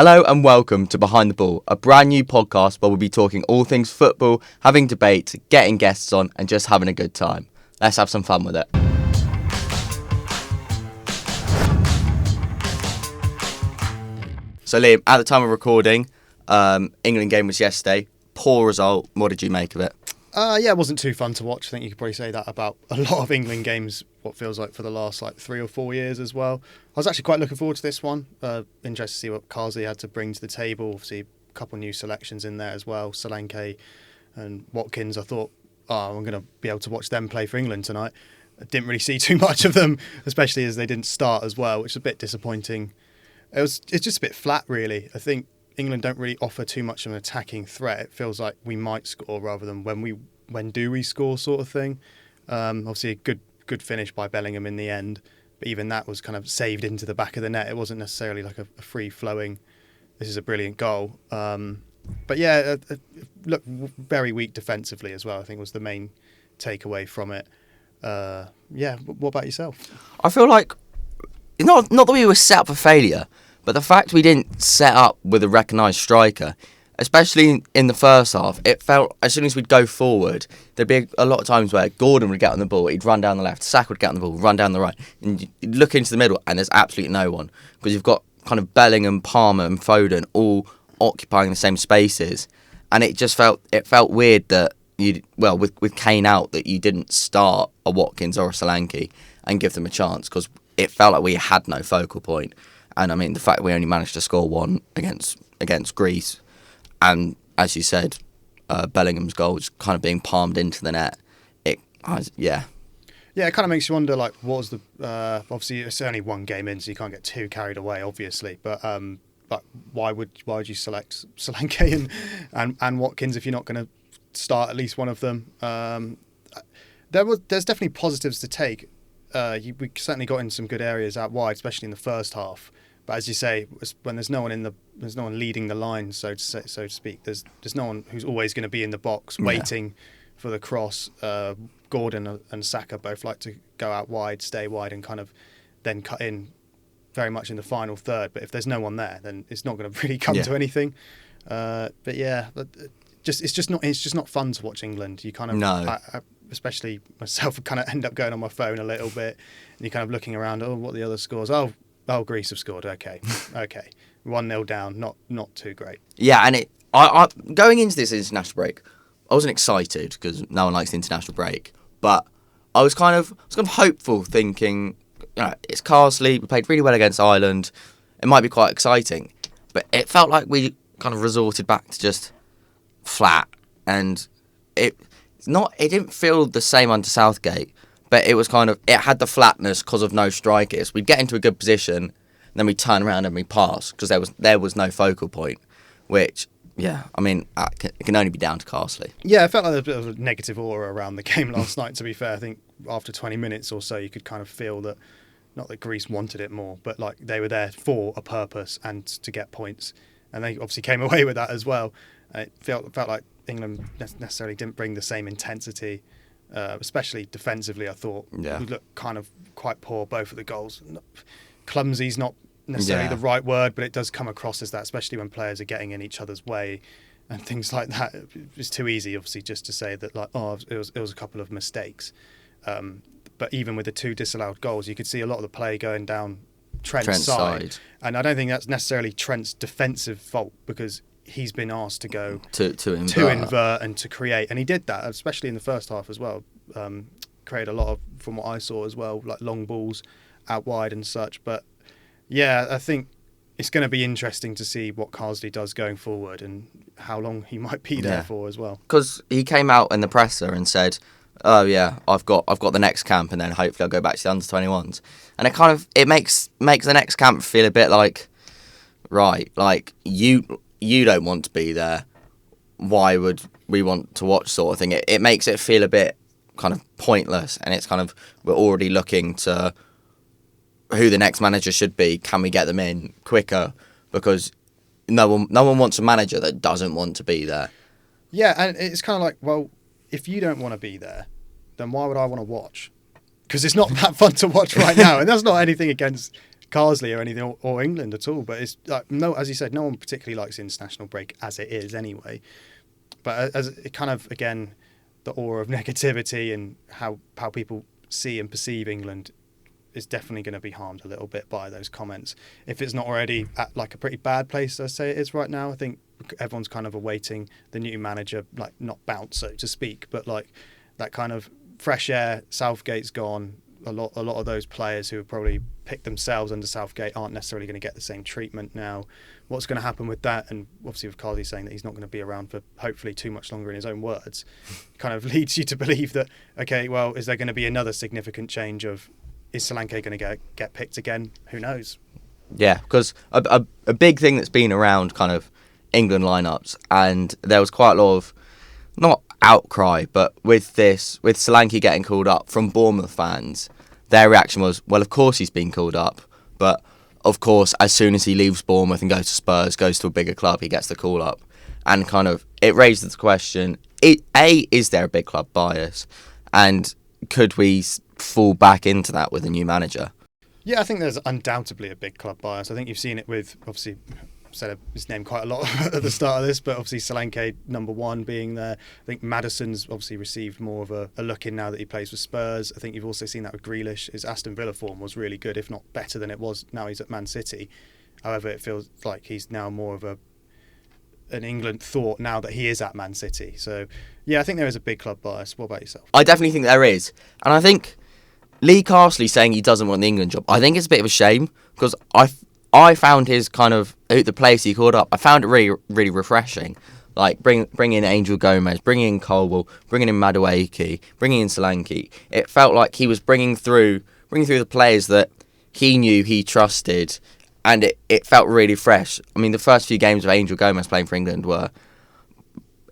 Hello and welcome to Behind the Ball, a brand new podcast where we'll be talking all things football, having debates, getting guests on and just having a good time. Let's have some fun with it. So Liam, at the time of recording, England game was yesterday. Poor result. What did you make of it? It wasn't too fun to watch. I think you could probably say that about a lot of England games, what feels like for the last 3 or 4 years as well. I was actually quite looking forward to this one. Interested to see what 𝗕𝗲𝗵𝗶 had to bring to the table. Obviously, a couple of new selections in there as well. 𝗕𝗹𝗵𝗶 and Watkins. I thought, I'm going to be able to watch them play for England tonight. I didn't really see too much of them, especially as they didn't start as well, which is a bit disappointing. It's just a bit flat, really. I think England don't really offer too much of an attacking threat. It feels like we might score rather than when do we score sort of thing. Obviously, a good finish by Bellingham in the end, but even that was kind of saved into the back of the net. It wasn't necessarily like a free-flowing, this is a brilliant goal. But yeah, look, very weak defensively as well, I think was the main takeaway from it. What about yourself? I feel like, not that we were set up for failure, but the fact we didn't set up with a recognised striker, especially in the first half, it felt as soon as we'd go forward, there'd be a lot of times where Gordon would get on the ball, he'd run down the left, Saka would get on the ball, run down the right, and you'd look into the middle and there's absolutely no one, because you've got kind of Bellingham, Palmer and Foden all occupying the same spaces, and it felt weird that with Kane out, that you didn't start a Watkins or a 𝗕𝗹𝗵𝗶 and give them a chance, because it felt like we had no focal point. And I mean, the fact that we only managed to score one against Greece, and as you said, Bellingham's goal was kind of being palmed into the net. Yeah, it kind of makes you wonder, what was the... obviously, it's only one game in, so you can't get too carried away, obviously. But why would you select 𝗕𝗹𝗵𝗶 and Watkins if you're not going to start at least one of them? There's definitely positives to take. We certainly got in some good areas out wide, especially in the first half. But as you say, when there's no one leading the line, so to speak. There's no one who's always going to be in the box waiting for the cross. Gordon and Saka both like to go out wide, stay wide, and kind of then cut in very much in the final third. But if there's no one there, then it's not going to really come to anything. It's just not fun to watch England. You kind of I, especially myself, kind of end up going on my phone a little bit, and you're kind of looking around. What are the other scores? Oh, Greece have scored. Okay, 1-0 down. Not too great. Yeah, and I going into this international break, I wasn't excited because no one likes the international break, but I was kind of hopeful, thinking, it's 𝗕𝗲𝗵𝗶. We played really well against Ireland. It might be quite exciting, but it felt like we kind of resorted back to just flat, and it didn't feel the same under Southgate. But it was it had the flatness because of no strikers. We'd get into a good position, and then we'd turn around and we'd pass because there was no focal point, which, it can only be down to 𝗕𝗲𝗵𝗶. Yeah, it felt like there was a bit of a negative aura around the game last night, to be fair. I think after 20 minutes or so, you could kind of feel that, not that Greece wanted it more, but they were there for a purpose and to get points. And they obviously came away with that as well. It felt like England necessarily didn't bring the same intensity. Especially defensively, I thought we looked kind of quite poor, both of the goals. Clumsy's not necessarily the right word, but it does come across as that, especially when players are getting in each other's way and things like that. It's too easy, obviously, just to say that it was a couple of mistakes. But even with the 2 disallowed goals, you could see a lot of the play going down Trent's side. And I don't think that's necessarily Trent's defensive fault, because he's been asked to go to invert and to create, and he did that, especially in the first half as well. Created a lot of, from what I saw as well, long balls out wide and such. But yeah, I think it's going to be interesting to see what 𝗕𝗲𝗵𝗶 does going forward and how long he might be there for as well. Because he came out in the presser and said, "Oh yeah, I've got the next camp, and then hopefully I'll go back to the under-21s." And it makes the next camp feel a bit like, right, you don't want to be there, why would we want to watch, sort of thing. It makes it feel a bit kind of pointless, and it's kind of, we're already looking to who the next manager should be. Can we get them in quicker? Because no one wants a manager that doesn't want to be there. Yeah, and it's kind of like, well, if you don't want to be there, then why would I want to watch? Because it's not that fun to watch right now, and that's not anything against 𝗕𝗲𝗵𝗱 or anything, or England at all. But it's no, as you said, no one particularly likes international break as it is anyway. But as it kind of, again, the aura of negativity and how people see and perceive England is definitely going to be harmed a little bit by those comments. If it's not already at like a pretty bad place, I say it is right now, I think everyone's kind of awaiting the new manager, like not bounce, so to speak, but like that kind of fresh air. Southgate's gone. A lot of those players who have probably picked themselves under Southgate aren't necessarily going to get the same treatment now. What's going to happen with that? And obviously with 𝗕𝗲𝗵𝗱 saying that he's not going to be around for hopefully too much longer in his own words, kind of leads you to believe that, okay, well, is there going to be another significant change of, is 𝗕𝗹𝗵𝗃 going to get picked again? Who knows? Yeah, because a big thing that's been around kind of England lineups, and there was quite a lot of, not outcry, but with 𝗕𝗹𝗵𝗃 getting called up from Bournemouth fans, their reaction was, well, of course he's been called up, but of course as soon as he leaves Bournemouth and goes to Spurs, goes to a bigger club, he gets the call up. And kind of it raises the question, is there a big club bias, and could we fall back into that with a new manager? Yeah, I think there's undoubtedly a big club bias. I think you've seen it with, obviously, said his name quite a lot at the start of this, but obviously Solanke number one being there. I think Maddison's obviously received more of a look in now that he plays for Spurs. I think you've also seen that with Grealish. His Aston Villa form was really good, if not better than it was now he's at Man City. However, it feels like he's now more of an England thought now that he is at Man City. So yeah, I think there is a big club bias. What about yourself? I definitely think there is, and I think Lee Carsley saying he doesn't want the England job, I think it's a bit of a shame, because I found his kind of the place he called up, I found it really, really refreshing. Like bring in Angel Gomez, bring in 𝗕𝗹𝗵𝗃, bringing in 𝗕𝗏𝗵𝗃, bringing in Solanke. It felt like he was bringing through the players that he knew, he trusted, and it felt really fresh. I mean, the first few games of Angel Gomez playing for England were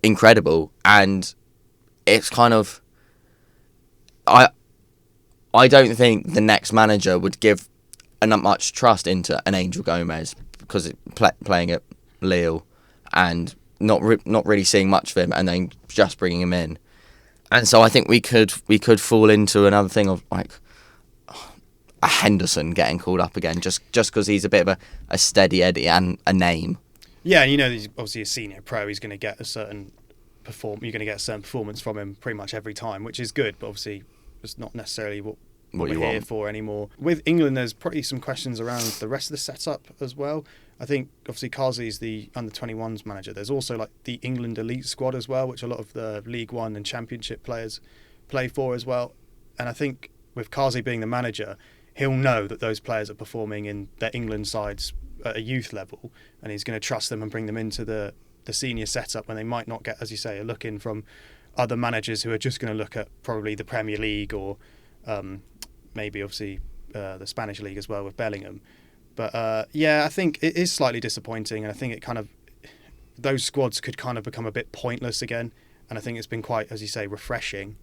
incredible, and it's kind of, I don't think the next manager would give enough much trust into an Angel Gomez, because playing at Lille and not really seeing much of him, and then just bringing him in. And so I think we could fall into another thing of like a Henderson getting called up again, just because he's a bit of a steady Eddie and a name. Yeah, and he's obviously a senior pro. He's going to get a certain you're going to get a certain performance from him pretty much every time, which is good. But obviously, it's not necessarily what we're here for anymore. With England, there's probably some questions around the rest of the setup as well. I think obviously 𝗕𝗲𝗵𝗃's the under-21s manager. There's also like the England elite squad as well, which a lot of the League One and Championship players play for as well. And I think with 𝗕𝗲𝗵𝗃 being the manager, he'll know that those players are performing in their England sides at a youth level, and he's going to trust them and bring them into the senior setup when they might not get, as you say, a look in from other managers who are just going to look at probably the Premier League or maybe obviously the Spanish league as well with Bellingham. But yeah, I think it is slightly disappointing, and I think it kind of, those squads could kind of become a bit pointless again. And I think it's been quite, as you say, refreshing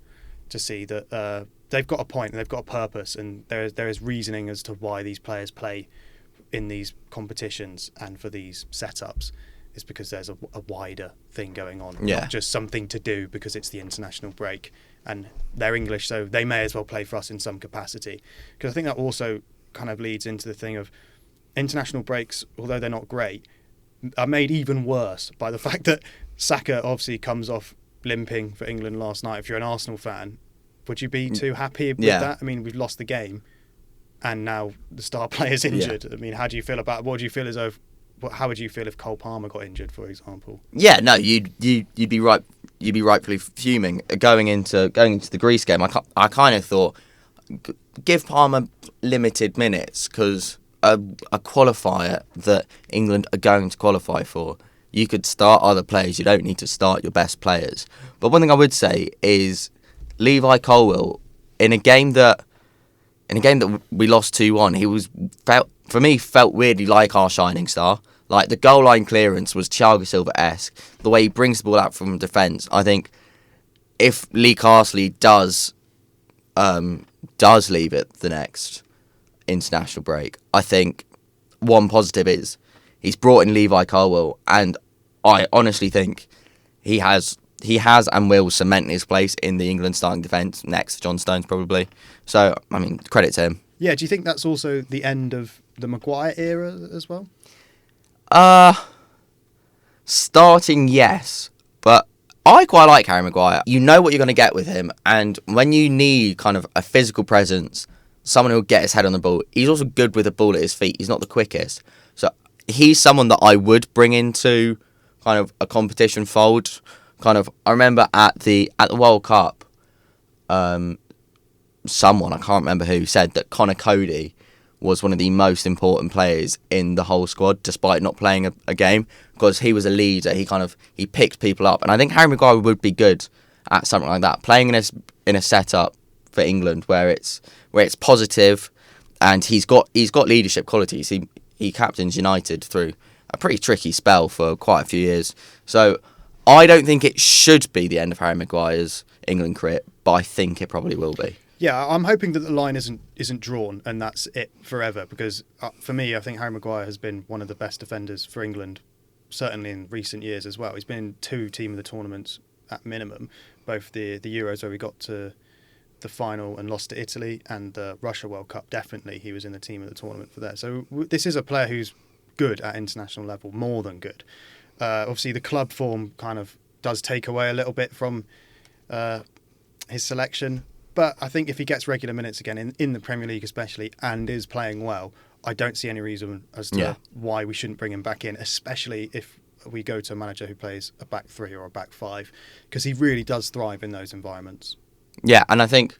to see that they've got a point and they've got a purpose, and there is reasoning as to why these players play in these competitions and for these setups. Is because there's a wider thing going on, not just something to do because it's the international break and they're English, so they may as well play for us in some capacity. Because I think that also kind of leads into the thing of international breaks, although they're not great, are made even worse by the fact that Saka obviously comes off limping for England last night. If you're an Arsenal fan, would you be too happy with that? I mean, we've lost the game and now the star player's injured. I mean, how do you feel about, what do you feel as though, how would you feel if Cole Palmer got injured, for example? Yeah, no, you'd be right. You'd be rightfully fuming going into the Greece game. I kind of thought, give Palmer limited minutes, because a qualifier that England are going to qualify for, you could start other players. You don't need to start your best players. But one thing I would say is Levi Colwill, in a game that we lost 2-1, felt weirdly like our shining star. Like, the goal line clearance was Thiago Silva-esque. The way he brings the ball out from defence. I think if Lee Carsley does leave at the next international break, I think one positive is he's brought in Levi Colwill, and I honestly think he has and will cement his place in the England starting defence next to John Stones probably. So, I mean, credit to him. Yeah, do you think that's also the end of the Maguire era as well? Starting, yes, but I quite like Harry Maguire. You know what you're going to get with him, and when you need kind of a physical presence, someone who'll get his head on the ball, he's also good with the ball at his feet. He's not the quickest. So he's someone that I would bring into kind of a competition fold. Kind of, I remember at the World Cup, someone, I can't remember who, said that Connor Cody was one of the most important players in the whole squad, despite not playing a game, because he was a leader. He picked people up, and I think Harry Maguire would be good at something like that, playing in a setup for England where it's positive, and he's got leadership qualities. He captains United through a pretty tricky spell for quite a few years. So I don't think it should be the end of Harry Maguire's England career, but I think it probably will be. Yeah, I'm hoping that the line isn't drawn and that's it forever, because for me, I think Harry Maguire has been one of the best defenders for England, certainly in recent years as well. He's been in 2 team of the tournaments at minimum, both the Euros where we got to the final and lost to Italy, and the Russia World Cup. Definitely he was in the team of the tournament for there. So this is a player who's good at international level, more than good. Obviously the club form kind of does take away a little bit from his selection. But I think if he gets regular minutes again in the Premier League especially, and is playing well, I don't see any reason as to why we shouldn't bring him back in, especially if we go to a manager who plays a back 3 or a back 5, because he really does thrive in those environments. Yeah, and I think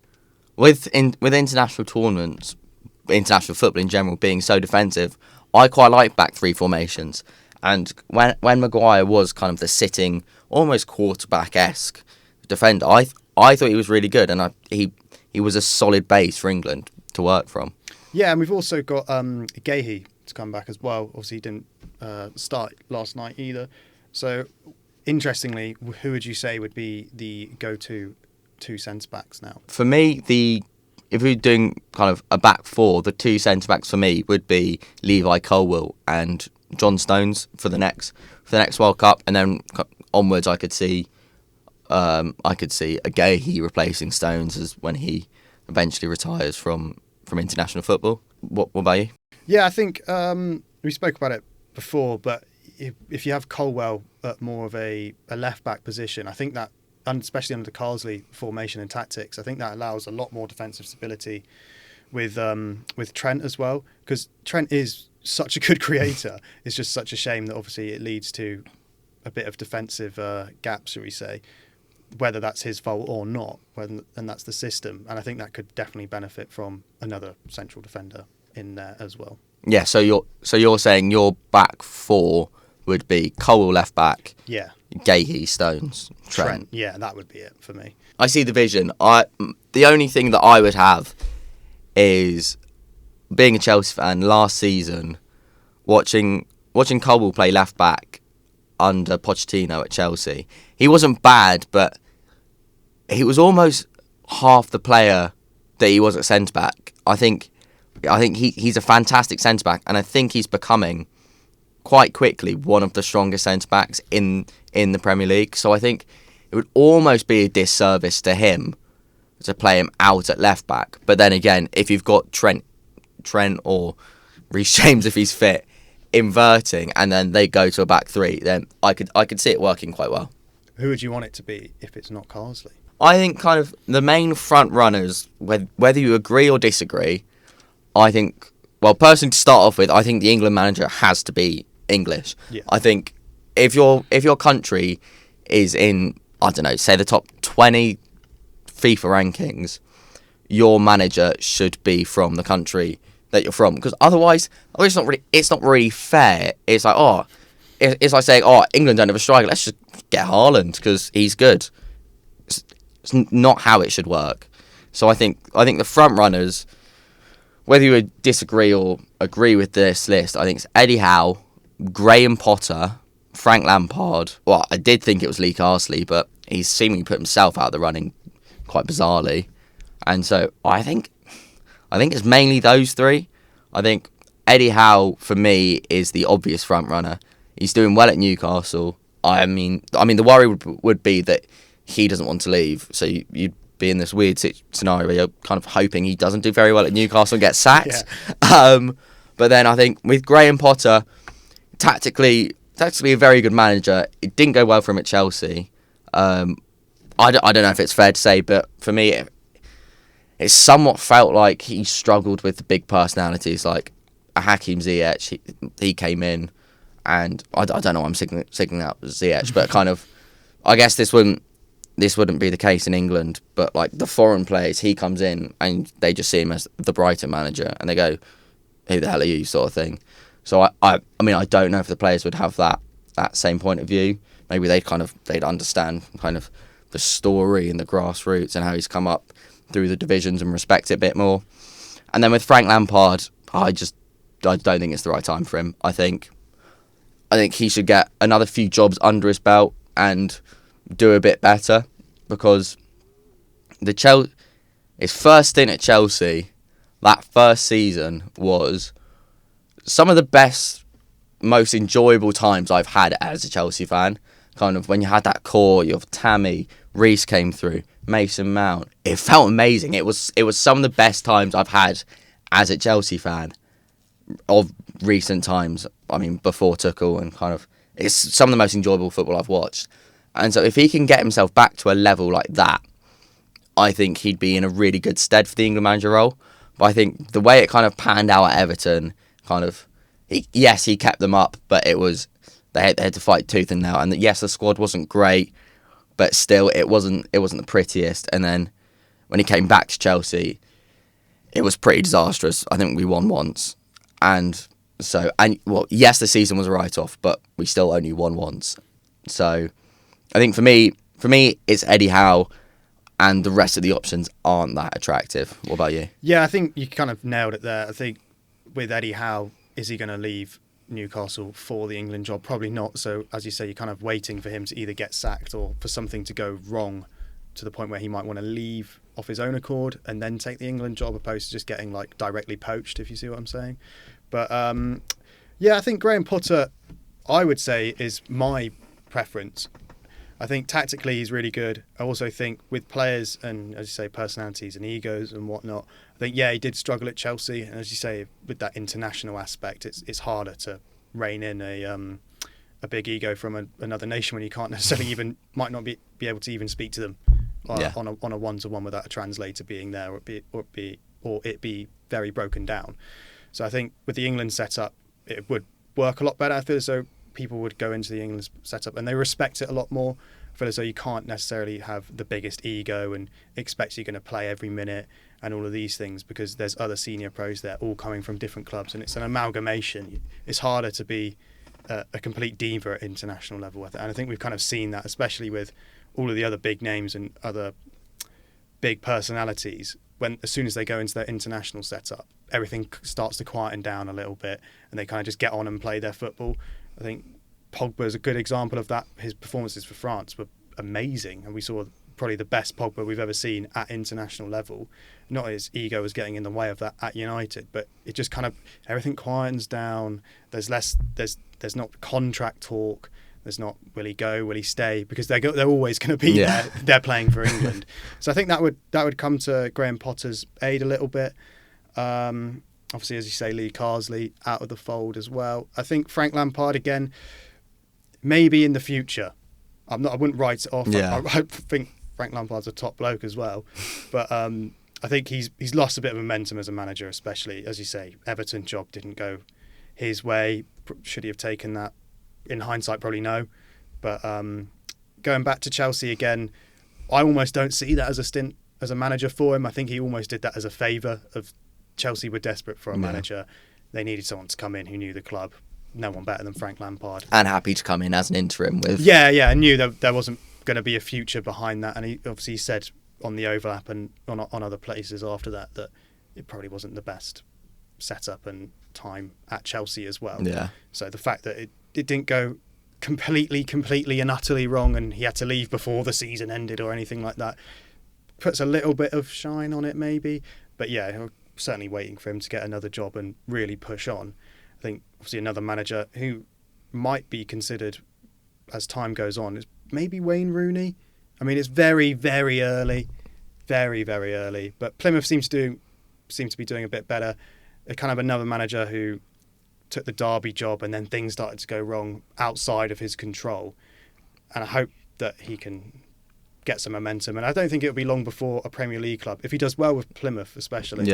with international tournaments, international football in general being so defensive, I quite like back 3 formations. And when Maguire was kind of the sitting, almost quarterback-esque defender, I thought he was really good, and he was a solid base for England to work from. Yeah, and we've also got 𝗕𝗲𝗵𝗱 to come back as well. Obviously, he didn't start last night either. So, interestingly, who would you say would be the go-to 2 centre-backs now? For me, if we're doing kind of a back 4, the 2 centre-backs for me would be 𝗕𝗲𝗵𝗶 and John Stones for the next World Cup, and then onwards I could see 𝗕𝗲𝗵𝗱 replacing Stones as when he eventually retires from international football. What about you? Yeah, I think we spoke about it before, but if you have 𝗕𝗹𝗹 at more of a left-back position, I think that, and especially under the 𝗕𝗲𝗓 formation and tactics, I think that allows a lot more defensive stability with Trent as well, because Trent is such a good creator. It's just such a shame that obviously it leads to a bit of defensive gaps, shall we say, whether that's his fault or not, and that's the system. And I think that could definitely benefit from another central defender in there as well. Yeah, so you're saying your back 4 would be 𝗕𝗹𝗹 left back, yeah, 𝗕𝗲𝗓, Stones, Trent. Yeah, that would be it for me. I see the vision. The only thing that I would have is, being a Chelsea fan, last season, watching 𝗕𝗹𝗹 play left back under Pochettino at Chelsea. He wasn't bad, but he was almost half the player that he was at centre back. I think he's a fantastic centre back, and I think he's becoming quite quickly one of the strongest centre backs in the Premier League. So I think it would almost be a disservice to him to play him out at left back. But then again, if you've got Trent or Reece James, if he's fit, inverting, and then they go to a back 3, then I could see it working quite well. Who would you want it to be if it's not Carsley? I think kind of the main front runners, whether you agree or disagree, I think, well, personally to start off with, I think the England manager has to be English. Yeah. I think if your country is in, I don't know, say the top 20 FIFA rankings, your manager should be from the country that you're from, because otherwise it's not really fair. It's like, it's like saying, England don't have a striker, let's just get Haaland because he's good. It's not how it should work. So I think the front runners, whether you would disagree or agree with this list, I think it's Eddie Howe, Graham Potter, Frank Lampard. Well, I did think it was Lee Carsley, but he's seemingly put himself out of the running quite bizarrely. And so I think it's mainly those 3. I think Eddie Howe, for me, is the obvious front runner. He's doing well at Newcastle. I mean, the worry would be that he doesn't want to leave. So you'd be in this weird scenario where you're kind of hoping he doesn't do very well at Newcastle and gets sacked. Yeah. But then I think with Graham Potter, tactically a very good manager. It didn't go well for him at Chelsea. I don't know if it's fair to say, but for me, it somewhat felt like he struggled with the big personalities, like a 𝗕𝗵𝗵𝗶. He came in, and I don't know why I'm signaling out Ziyech, but kind of, I guess this wouldn't be the case in England, but like the foreign players, he comes in and they just see him as the Brighton manager, and they go, "Who the hell are you?" sort of thing. So I mean, I don't know if the players would have that same point of view. Maybe they'd understand kind of the story and the grassroots and how he's come up through the divisions and respect it a bit more. And then with Frank Lampard, I don't think it's the right time for him. I think he should get another few jobs under his belt and do a bit better, because his first stint at Chelsea, that first season was some of the best, most enjoyable times I've had as a Chelsea fan. Kind of when you had that core of Tammy, Reece came through, Mason Mount. It felt amazing. It was some of the best times I've had as a Chelsea fan of recent times. I mean, before Tuchel, and kind of it's some of the most enjoyable football I've watched. And so if he can get himself back to a level like that, I think he'd be in a really good stead for the England manager role. But I think the way it kind of panned out at Everton, he kept them up, but it was they had to fight tooth and nail. And yes, the squad wasn't great, but still it wasn't the prettiest. And then when he came back to Chelsea, it was pretty disastrous. I think we won once, yes, the season was a write-off, but we still only won once. So I think for me, it's Eddie Howe, and the rest of the options aren't that attractive. What about you? Yeah, I think you kind of nailed it there. I think with Eddie Howe, is he going to leave Newcastle for the England job? Probably not. So as you say, you're kind of waiting for him to either get sacked or for something to go wrong to the point where he might want to leave off his own accord and then take the England job, opposed to just getting like directly poached, if you see what I'm saying. But I think Graham Potter, I would say, is my preference. I think tactically he's really good. I also think with players and, as you say, personalities and egos and whatnot, I think, he did struggle at Chelsea. And as you say, with that international aspect, it's harder to rein in a big ego from another nation when you can't necessarily might not be able to even speak to them on a one-to-one without a translator being there, or it be very broken down. So I think with the England setup, it would work a lot better. I feel as though people would go into the England setup and they respect it a lot more. I feel as though you can't necessarily have the biggest ego and expect you're going to play every minute and all of these things, because there's other senior pros there all coming from different clubs, and it's an amalgamation. It's harder to be a complete diva at international level, and I think we've kind of seen that, especially with all of the other big names and other big personalities. As soon as they go into their international setup, everything starts to quieten down a little bit, and they kind of just get on and play their football. I think Pogba is a good example of that. His performances for France were amazing, and we saw probably the best Pogba we've ever seen at international level. Not his ego was getting in the way of that at United, but it just kind of, everything quietens down. There's not contract talk. There's not, will he go, will he stay? Because they're always going to be there. They're playing for England. So I think that would come to Graham Potter's aid a little bit. Obviously, as you say, Lee Carsley out of the fold as well. I think Frank Lampard, again, maybe in the future. I wouldn't write it off. Yeah. I think Frank Lampard's a top bloke as well. But I think he's lost a bit of momentum as a manager, especially, as you say, Everton job didn't go his way. Should he have taken that? In hindsight, probably no. But going back to Chelsea again, I almost don't see that as a stint as a manager for him. I think he almost did that as a favour. Chelsea were desperate for a manager. They needed someone to come in who knew the club. No one better than Frank Lampard. And happy to come in as an interim with... Yeah, I knew that there wasn't going to be a future behind that. And he obviously said on the overlap and on other places after that it probably wasn't the best setup and time at Chelsea as well. Yeah. So the fact that it didn't go completely and utterly wrong and he had to leave before the season ended or anything like that puts a little bit of shine on it maybe. But yeah, certainly waiting for him to get another job and really push on. I think obviously another manager who might be considered as time goes on is maybe Wayne Rooney. I mean, it's very, very early, very, very early. But Plymouth seems to be doing a bit better. a kind of another manager who took the Derby job and then things started to go wrong outside of his control. And I hope that he can get some momentum. And I don't think it'll be long before a Premier League club, if he does well with Plymouth especially,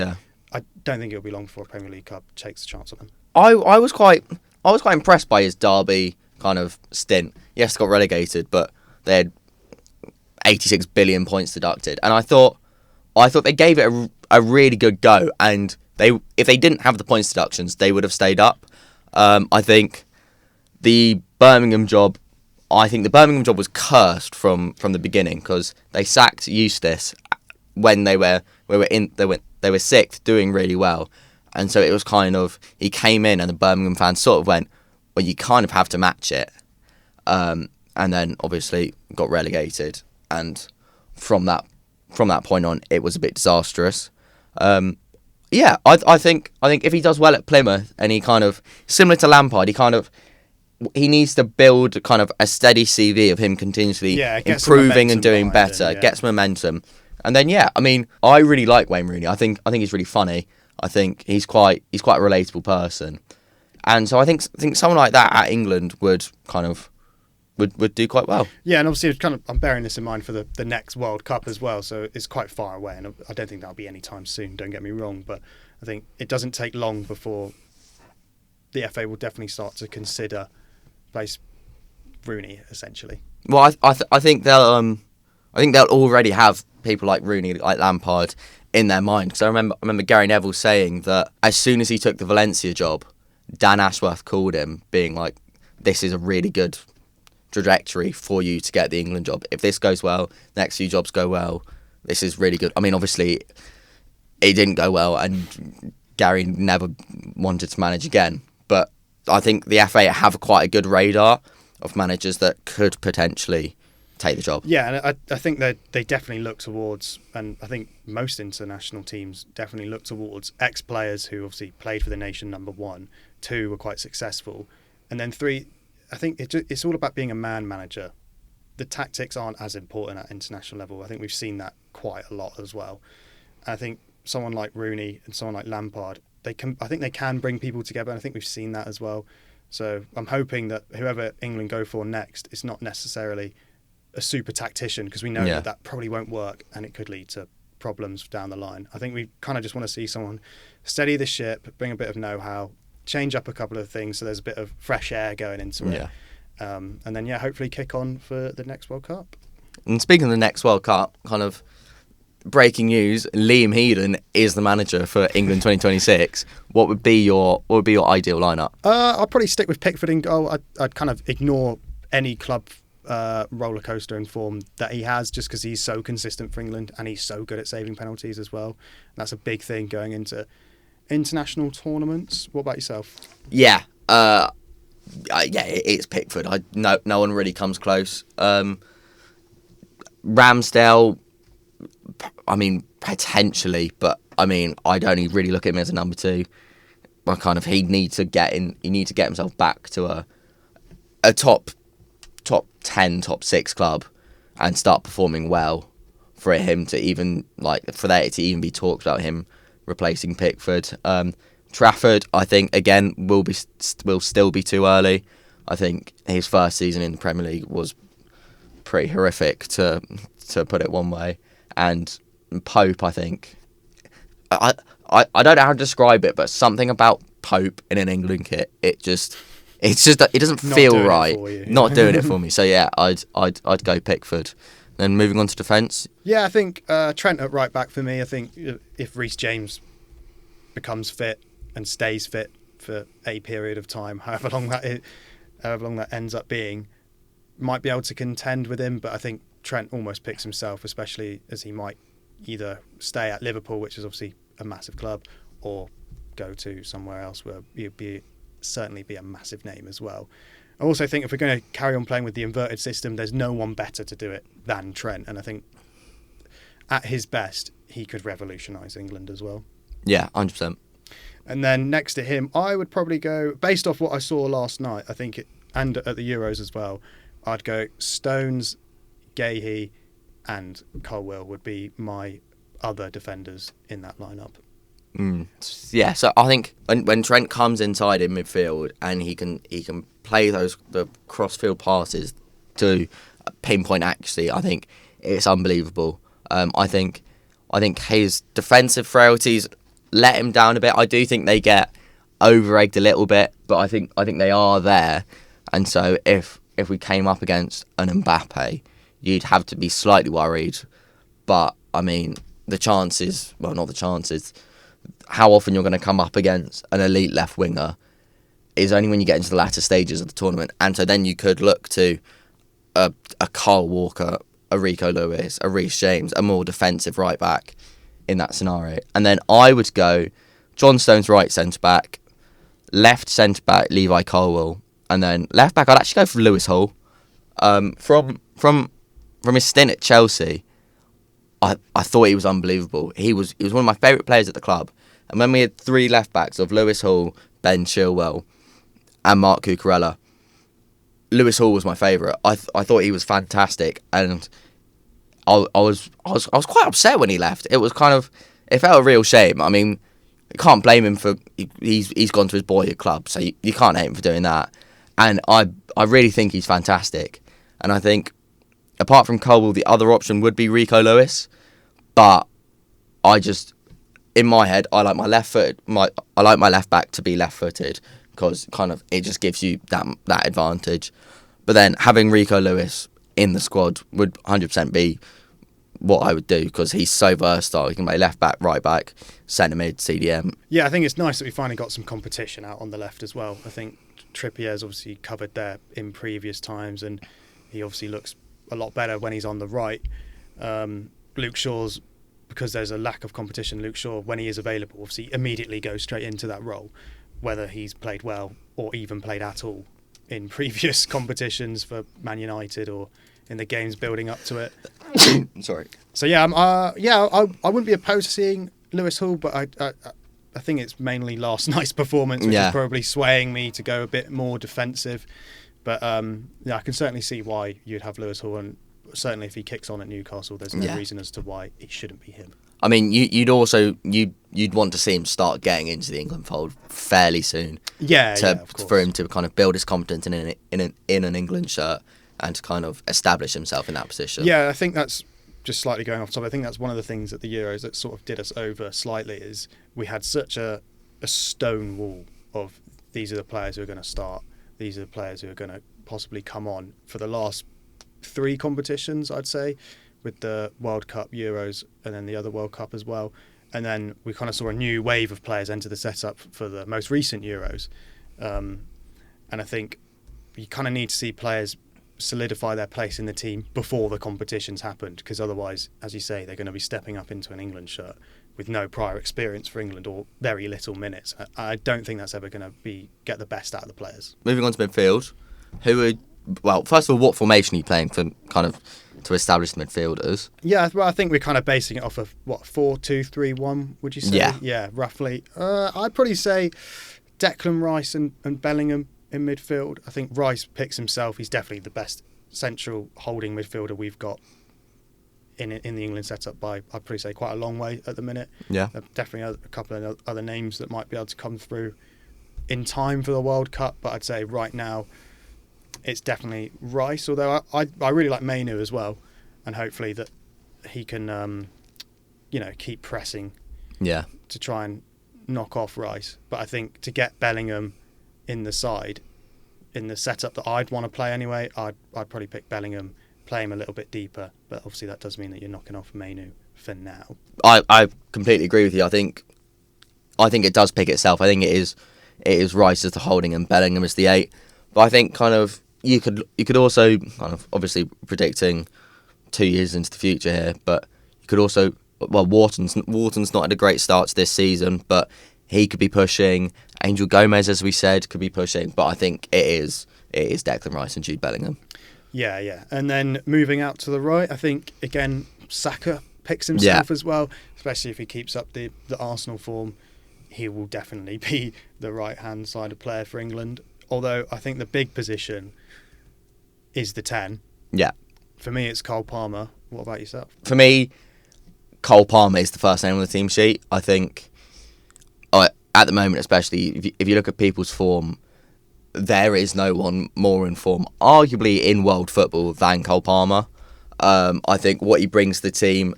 I don't think it'll be long before a Premier League club takes a chance on him. I was quite impressed by his Derby kind of stint. Yes, got relegated, but they had 86 billion points deducted, and I thought they gave it a really good go. And if they didn't have the points deductions, they would have stayed up. I think the Birmingham job was cursed from the beginning, because they sacked Eustace when they were sixth, doing really well, and so it was kind of, he came in and the Birmingham fans sort of went, well, you kind of have to match it, and then obviously got relegated, and from that point on, it was a bit disastrous. I think if he does well at Plymouth, and he kind of, similar to Lampard, he needs to build kind of a steady CV of him continuously improving and doing better, gets momentum. And then, I really like Wayne Rooney. I think he's really funny. I think he's quite a relatable person. And so I think someone like that at England would do quite well. Yeah, and obviously I'm bearing this in mind for the next World Cup as well, so it's quite far away, and I don't think that'll be any time soon, don't get me wrong, but I think it doesn't take long before the FA will definitely start to consider place Rooney, essentially. Well, I think they'll already have people like Rooney, like Lampard, in their mind. Because I remember Gary Neville saying that as soon as he took the Valencia job, Dan Ashworth called him, being like, "This is a really good trajectory for you to get the England job. If this goes well, next few jobs go well. This is really good." I mean, obviously, it didn't go well, and Gary never wanted to manage again. But I think the FA have quite a good radar of managers that could potentially take the job. Yeah, and I think that they definitely look towards, and I think most international teams definitely look towards ex-players who obviously played for the nation, number one. 2, were quite successful. And then 3, I think it's all about being a man manager. The tactics aren't as important at international level. I think we've seen that quite a lot as well. I think someone like Rooney and someone like Lampard, I think they can bring people together, and I think we've seen that as well. So I'm hoping that whoever England go for next is not necessarily a super tactician, because we know that probably won't work, and it could lead to problems down the line. I think we kind of just want to see someone steady the ship, bring a bit of know-how, change up a couple of things so there's a bit of fresh air going into it. And then, hopefully kick on for the next World Cup. And speaking of the next World Cup, kind of breaking news, Liam Heaton is the manager for England 2026. What would be your ideal lineup? I'd probably stick with Pickford in goal. I'd kind of ignore any club roller coaster in form that he has, just because he's so consistent for England and he's so good at saving penalties as well. And that's a big thing going into international tournaments. What about yourself? It's Pickford. No one really comes close. Ramsdale, I mean, potentially, but I mean, I'd only really look at him as a number 2. He'd need to get himself back to a top 10, top 6 club and start performing well for him to even, for there to even be talked about him replacing Pickford. Trafford, I think, again, will still be too early. I think his first season in the Premier League was pretty horrific, to put it one way. And Pope, I think, I don't know how to describe it, but something about Pope in an England kit, it doesn't feel right. Not doing it for me. So I'd go Pickford. Then moving on to defence. Yeah, I think Trent at right back for me. I think if Reece James becomes fit and stays fit for a period of time, however long that ends up being, might be able to contend with him. But I think Trent almost picks himself, especially as he might either stay at Liverpool, which is obviously a massive club, or go to somewhere else where he'd certainly be a massive name as well. I also think if we're going to carry on playing with the inverted system, there's no one better to do it than Trent. And I think at his best, he could revolutionise England as well. Yeah, 100%. And then next to him, I would probably go, based off what I saw last night, I think, and at the Euros as well, I'd go Stones, 𝗕𝗲𝗵𝗱 and 𝗕𝗹𝗹 would be my other defenders in that lineup. Yeah, so I think when Trent comes inside in midfield and he can play the cross-field passes to pinpoint accuracy, I think it's unbelievable. I think his defensive frailties let him down a bit. I do think they get over-egged a little bit, but I think they are there. And so if we came up against an Mbappe, you'd have to be slightly worried. But, I mean, the chances, well, not the chances, how often you're going to come up against an elite left winger is only when you get into the latter stages of the tournament. And so then you could look to a Kyle Walker, a Rico Lewis, a Reece James, a more defensive right back in that scenario. And then I would go John Stones right centre back, left centre back Levi Colwill, and then left back I'd actually go for Lewis Hall. From his stint at Chelsea, I thought he was unbelievable. He was one of my favourite players at the club. And when we had three left backs of Lewis Hall, Ben Chilwell, and Mark Cucurella, Lewis Hall was my favourite. I thought he was fantastic, and I was quite upset when he left. It felt a real shame. I mean, you can't blame him for he's gone to his boyhood club, so you can't hate him for doing that. And I really think he's fantastic. And I think apart from Colwill, the other option would be Rico Lewis, but in my head, I like my left back to be left-footed because kind of it just gives you that advantage. But then having Rico Lewis in the squad would 100% be what I would do because he's so versatile. He can play left back, right back, centre mid, CDM. Yeah, I think it's nice that we finally got some competition out on the left as well. I think Trippier's obviously covered there in previous times, and he obviously looks a lot better when he's on the right. Luke Shaw's, because there's a lack of competition, Luke Shaw, when he is available, obviously immediately goes straight into that role, whether he's played well or even played at all in previous competitions for Man United or in the games building up to it. Sorry. So I wouldn't be opposed to seeing Lewis Hall, but I think it's mainly last night's performance which is probably swaying me to go a bit more defensive. But I can certainly see why you'd have Lewis Hall, and certainly if he kicks on at Newcastle, there's no reason as to why it shouldn't be him. I mean, you'd want to see him start getting into the England fold fairly soon. For him to kind of build his confidence in an England shirt and to kind of establish himself in that position. Yeah, I think that's just slightly going off top. I think that's one of the things at the Euros that sort of did us over slightly is we had such a stone wall of these are the players who are going to start. These are the players who are going to possibly come on for the last three competitions, I'd say, with the World Cup, Euros, and then the other World Cup as well. And then we kind of saw a new wave of players enter the setup for the most recent Euros. And I think you kind of need to see players solidify their place in the team before the competitions happened, because otherwise, as you say, they're going to be stepping up into an England shirt with no prior experience for England or very little minutes. I don't think that's ever going to get the best out of the players. Moving on to midfield, first of all, what formation are you playing for kind of to establish the midfielders? Yeah, well, I think we're kind of basing it off of, 4-2-3-1, would you say? Yeah, roughly. I'd probably say Declan Rice and Bellingham in midfield. I think Rice picks himself. He's definitely the best central holding midfielder we've got in the England setup by, I'd probably say, quite a long way at the minute. Yeah. Definitely a couple of other names that might be able to come through in time for the World Cup, but I'd say right now it's definitely Rice, although I really like Mainoo as well, and hopefully that he can keep pressing to try and knock off Rice. But I think to get Bellingham in the side, in the setup that I'd want to play anyway, I'd probably pick Bellingham, play him a little bit deeper, but obviously that does mean that you're knocking off Mainoo for now. I completely agree with you. I think it does pick itself. I think it is Rice as the holding and Bellingham as the 8. But I think kind of you could also kind of obviously predicting 2 years into the future here, but you could also Wharton's not had a great start to this season, but he could be pushing. Angel Gomez, as we said, could be pushing, but I think it is Declan Rice and Jude Bellingham. Yeah. And then moving out to the right, I think again Saka picks himself as well, especially if he keeps up the Arsenal form. He will definitely be the right-hand sided player for England. Although I think the big position is the 10. Yeah. For me, it's Cole Palmer. What about yourself? For me, Cole Palmer is the first name on the team sheet. I think at the moment, especially if you look at people's form, there is no one more in form, arguably in world football, than 𝗕𝗹𝗵𝗶. I think what he brings to the team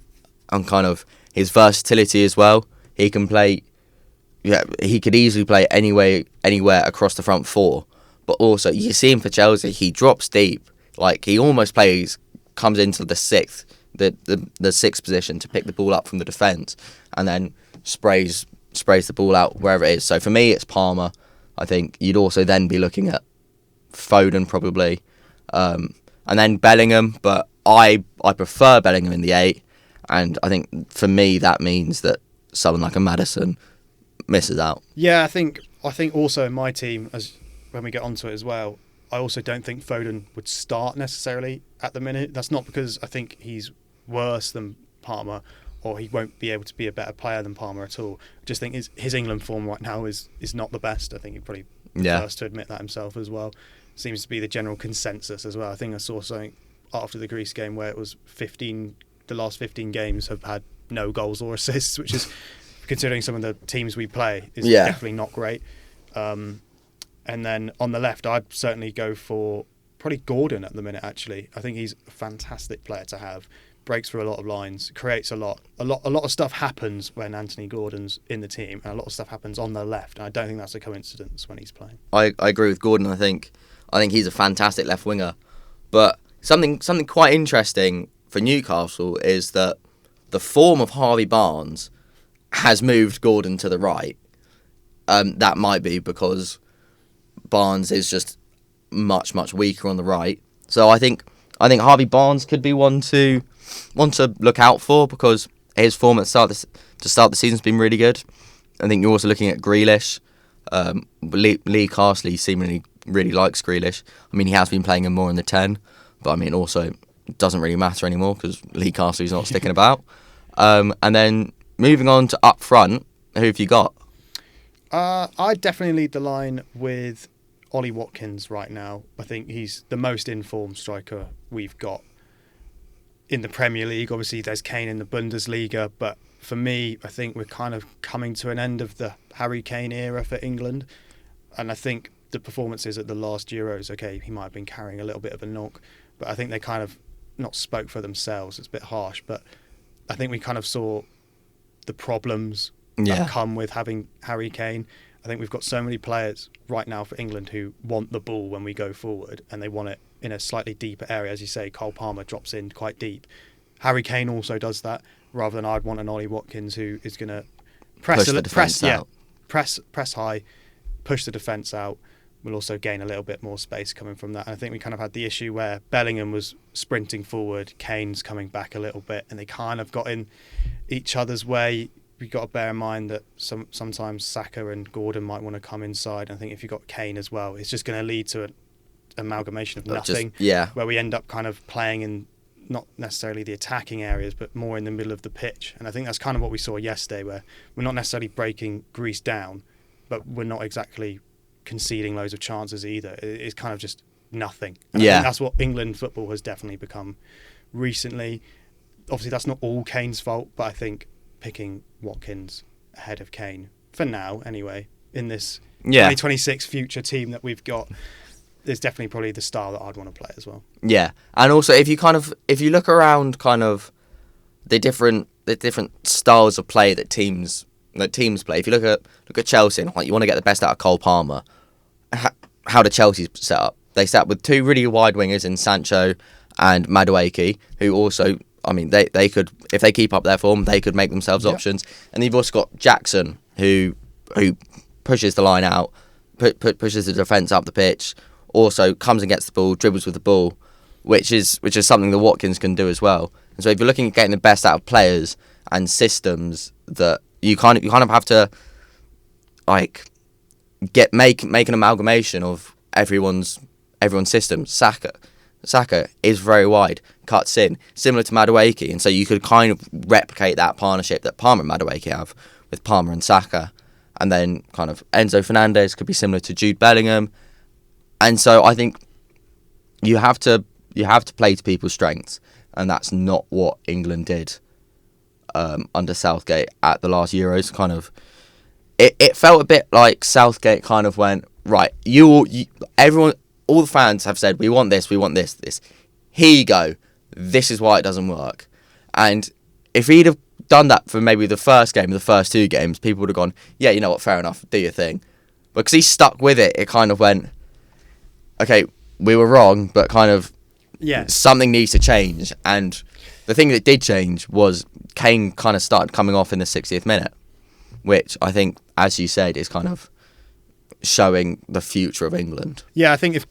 and kind of his versatility as well. He can play. Yeah, he could easily play anywhere across the front four. But also, you see him for Chelsea, he drops deep. Like, he almost comes into the sixth position to pick the ball up from the defence and then sprays the ball out wherever it is. So for me, it's 𝗕𝗹𝗵𝗶. I think you'd also then be looking at Foden probably, and then Bellingham. But I prefer Bellingham in the 8, and I think for me that means that someone like a Maddison misses out. Yeah, I think also in my team, as when we get onto it as well, I also don't think Foden would start necessarily at the minute. That's not because I think he's worse than 𝗕𝗹𝗵𝗶 or he won't be able to be a better player than 𝗕𝗹𝗶 at all. I just think his England form right now is not the best. I think he probably first to admit that himself as well. Seems to be the general consensus as well. I think I saw something after the Greece game where it was the last 15 games have had no goals or assists, which is, considering some of the teams we play, is definitely not great. And then on the left, I'd certainly go for probably Gordon at the minute, actually. I think he's a fantastic player to have. Breaks through a lot of lines, creates a lot of stuff happens when Anthony Gordon's in the team, and a lot of stuff happens on the left, and I don't think that's a coincidence when he's playing. I agree with Gordon. I think he's a fantastic left winger. But something quite interesting for Newcastle is that the form of Harvey Barnes has moved Gordon to the right. That might be because Barnes is just much weaker on the right. So I think Harvey Barnes could be one to look out for, because his form to start the season's been really good. I think you're also looking at Grealish. Lee Carsley seemingly really likes Grealish. I mean, he has been playing him more in the 10, but I mean, also it doesn't really matter anymore because Lee Carsley's not sticking about. And then moving on to up front, who have you got? I'd definitely lead the line with Ollie Watkins right now. I think he's the most informed striker we've got in the Premier League. Obviously, there's Kane in the Bundesliga, but for me, I think we're kind of coming to an end of the Harry Kane era for England. And I think the performances at the last Euros, okay, he might have been carrying a little bit of a knock, but I think they kind of not spoke for themselves. It's a bit harsh, but I think we kind of saw the problems that come with having Harry Kane. I think we've got so many players right now for England who want the ball when we go forward, and they want it in a slightly deeper area. As you say, 𝗕𝗹𝗵𝗶 drops in quite deep. Harry Kane also does that, rather than I'd want an Ollie Watkins who is going to press high, push the defence out. We'll also gain a little bit more space coming from that. And I think we kind of had the issue where Bellingham was sprinting forward, Kane's coming back a little bit, and they kind of got in each other's way. We've got to bear in mind that sometimes Saka and Gordon might want to come inside. I think if you've got Kane as well, it's just going to lead to an amalgamation of nothing, where we end up kind of playing in not necessarily the attacking areas, but more in the middle of the pitch. And I think that's kind of what we saw yesterday, where we're not necessarily breaking Greece down, but we're not exactly conceding loads of chances either. It's kind of just nothing. And I think that's what England football has definitely become recently. Obviously, that's not all Kane's fault, but I think picking Watkins ahead of Kane, for now anyway, in this 2026 future team that we've got, is definitely probably the style that I'd want to play as well. Yeah, and also if you look around kind of the different styles of play that teams play. If you look at Chelsea, like, you want to get the best out of 𝗕𝗹𝗵𝗶. How do Chelsea set up? They set up with two really wide wingers in Sancho and Madueke, who also, I mean, they could, if they keep up their form, they could make themselves options. And you've also got Jackson, who pushes the line out, pushes the defence up the pitch, also comes and gets the ball, dribbles with the ball, which is something that Watkins can do as well. And so if you're looking at getting the best out of players and systems, that you kind of have to like make an amalgamation of everyone's system. Saka is very wide, cuts in, similar to Madueke, and so you could kind of replicate that partnership that Palmer and Madueke have with Palmer and Saka, and then kind of Enzo Fernandez could be similar to Jude Bellingham, and so I think you have to play to people's strengths, and that's not what England did under Southgate at the last Euros. Kind of, it felt a bit like Southgate kind of went, right, everyone, all the fans have said, we want this. Here you go. This is why it doesn't work. And if he'd have done that for maybe the first game, the first two games, people would have gone, yeah, you know what, fair enough, do your thing. But because he stuck with it, it kind of went, okay, we were wrong, but kind of something needs to change. And the thing that did change was Kane kind of started coming off in the 60th minute, which I think, as you said, is kind of showing the future of England. Yeah, I think if,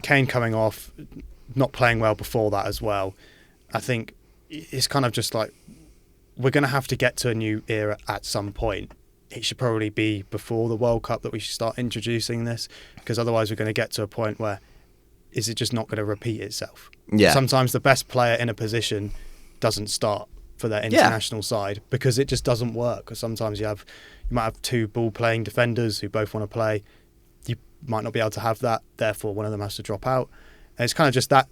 Kane coming off, not playing well before that as well, I think it's kind of just like, we're going to have to get to a new era at some point. It should probably be before the World Cup that we should start introducing this, because otherwise we're going to get to a point where is it just not going to repeat itself? Yeah. Sometimes the best player in a position doesn't start for their international side because it just doesn't work. Because sometimes you might have two ball-playing defenders who both want to play. You might not be able to have that. Therefore, one of them has to drop out. And it's kind of just that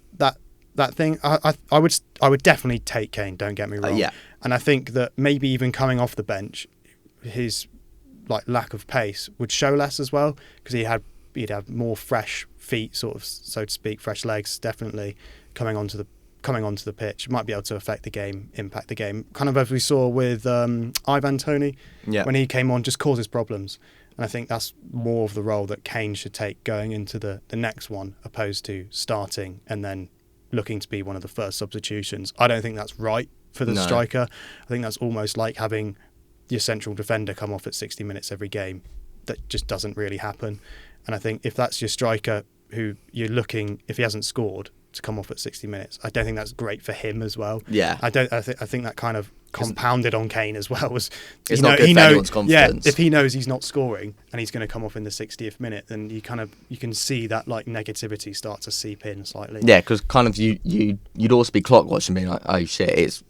thing. I would definitely take Kane. Don't get me wrong. Yeah. And I think that maybe even coming off the bench, his lack of pace would show less as well, because he'd have more fresh feet, sort of, so to speak, fresh legs, definitely coming onto the pitch. Might be able to impact the game, kind of as we saw with Ivan Toney when he came on, just causes problems. And I think that's more of the role that Kane should take going into the next one, opposed to starting and then looking to be one of the first substitutions. I don't think that's right for the striker. I think that's almost like having your central defender come off at 60 minutes every game. That just doesn't really happen. And I think if that's your striker who you're looking, if he hasn't scored, to come off at 60 minutes, I don't think that's great for him as well. Yeah. I think that kind of compounded on Kane as well. It's not good for anyone's confidence. Yeah, if he knows he's not scoring and he's going to come off in the 60th minute, then you can see that negativity start to seep in slightly. Yeah, because kind of you'd also be clock watching, being like, oh shit, it's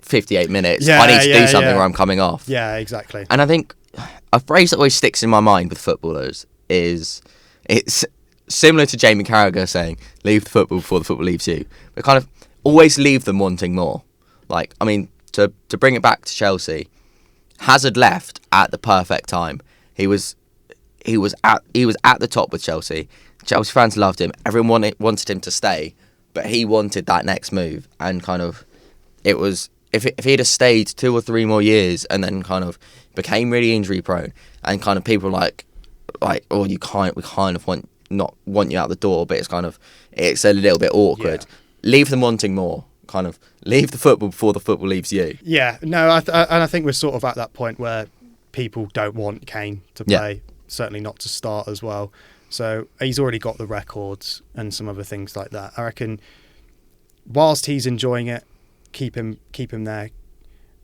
58 minutes. I need to do something or I'm coming off. Yeah, exactly. And I think a phrase that always sticks in my mind with footballers is, it's similar to Jamie Carragher saying, leave the football before the football leaves you. But kind of always leave them wanting more. Like, I mean, to bring it back to Chelsea, Hazard left at the perfect time. He was at the top with Chelsea. Chelsea fans loved him. Everyone wanted him to stay, but he wanted that next move. And kind of, it was, if he'd have stayed 2 or 3 more years and then kind of became really injury prone, and kind of people like, oh, we kind of want you out the door, but it's a little bit awkward. Yeah. Leave them wanting more. Kind of leave the football before the football leaves you. Yeah, no, and I think we're sort of at that point where people don't want Kane to play, certainly not to start as well. So he's already got the records and some other things like that. I reckon whilst he's enjoying it, keep him there.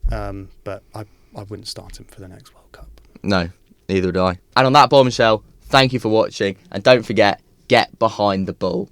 But I wouldn't start him for the next World Cup. No, neither would I. And on that bombshell, thank you for watching, and don't forget, get behind the ball.